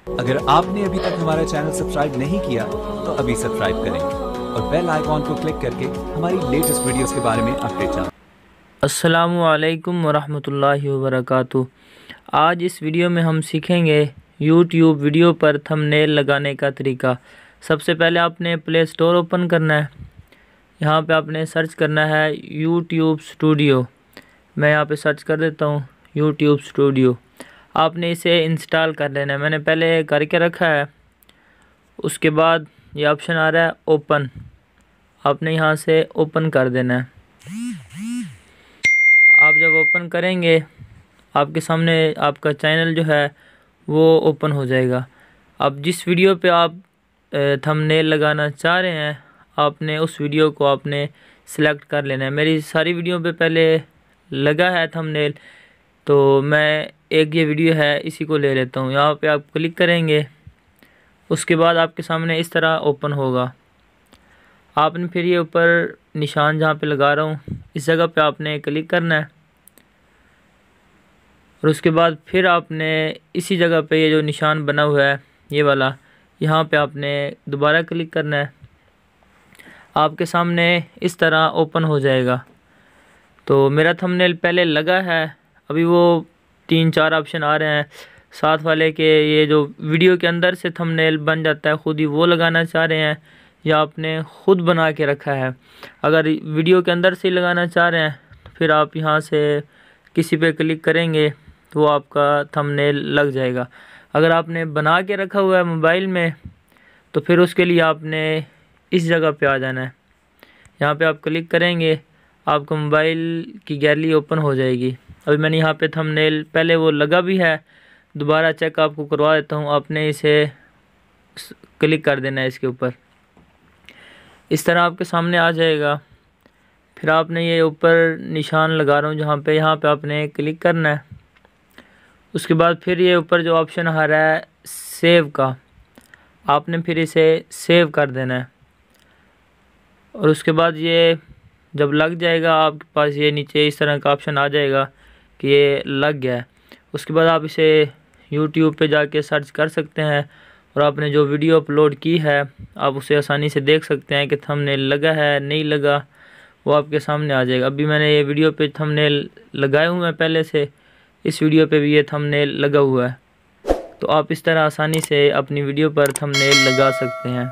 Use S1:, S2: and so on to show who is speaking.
S1: अगर आपने अभी तक हमारा चैनल सब्सक्राइब नहीं किया तो अभी सब्सक्राइब करें और बेल आइकॉन को क्लिक करके हमारी लेटेस्ट वीडियोस के बारे में अपडेट जानें।
S2: अस्सलामु अलैकुम वरहमतुल्लाहि वबरकातुहू। आज इस वीडियो में हम सीखेंगे YouTube वीडियो पर थंबनेल लगाने का तरीका। सबसे पहले आपने प्ले स्टोर ओपन करना है। यहाँ पे आपने सर्च करना है YouTube स्टूडियो। मैं यहाँ पे सर्च कर देता हूँ YouTube स्टूडियो। आपने इसे इंस्टॉल कर लेना है, मैंने पहले करके रखा है। उसके बाद ये ऑप्शन आ रहा है ओपन, आपने यहाँ से ओपन कर देना है। आप जब ओपन करेंगे आपके सामने आपका चैनल जो है वो ओपन हो जाएगा। अब जिस वीडियो पे आप थंबनेल लगाना चाह रहे हैं आपने उस वीडियो को आपने सेलेक्ट कर लेना है। मेरी सारी वीडियो पे पहले लगा है थंबनेल, तो मैं एक ये वीडियो है इसी को ले लेता हूँ। यहाँ पे आप क्लिक करेंगे, उसके बाद आपके सामने इस तरह ओपन होगा। आपने फिर ये ऊपर निशान जहाँ पे लगा रहा हूँ इस जगह पे आपने क्लिक करना है और उसके बाद फिर आपने इसी जगह पे ये जो निशान बना हुआ है ये वाला, यहाँ पे आपने दोबारा क्लिक करना है। आपके सामने इस तरह ओपन हो जाएगा। तो मेरा थंबनेल पहले लगा है, अभी वो 3-4 ऑप्शन आ रहे हैं साथ वाले के। ये जो वीडियो के अंदर से थंबनेल बन जाता है खुद ही, वो लगाना चाह रहे हैं या आपने ख़ुद बना के रखा है। अगर वीडियो के अंदर से लगाना चाह रहे हैं तो फिर आप यहाँ से किसी पे क्लिक करेंगे तो वो आपका थंबनेल लग जाएगा। अगर आपने बना के रखा हुआ है मोबाइल में तो फिर उसके लिए आपने इस जगह पे आ जाना है। यहाँ पे आप क्लिक करेंगे, आपको मोबाइल की गैलरी ओपन हो जाएगी। अभी मैंने यहाँ पे थंबनेल पहले वो लगा भी है, दोबारा चेक आपको करवा देता हूँ। आपने इसे क्लिक कर देना है इसके ऊपर, इस तरह आपके सामने आ जाएगा। फिर आपने ये ऊपर निशान लगा रहा हूँ जहाँ पे, यहाँ पे आपने क्लिक करना है। उसके बाद फिर ये ऊपर जो ऑप्शन आ रहा है सेव का, आपने फिर इसे सेव कर देना है। और उसके बाद ये जब लग जाएगा आपके पास ये नीचे इस तरह का ऑप्शन आ जाएगा कि ये लग गया है। उसके बाद आप इसे YouTube पे जाके सर्च कर सकते हैं और आपने जो वीडियो अपलोड की है आप उसे आसानी से देख सकते हैं कि थंबनेल लगा है नहीं लगा, वो आपके सामने आ जाएगा। अभी मैंने ये वीडियो पे थंबनेल लगाए हुए हैं पहले से, इस वीडियो पे भी ये थंबनेल लगा हुआ है। तो आप इस तरह आसानी से अपनी वीडियो पर थंबनेल लगा सकते हैं।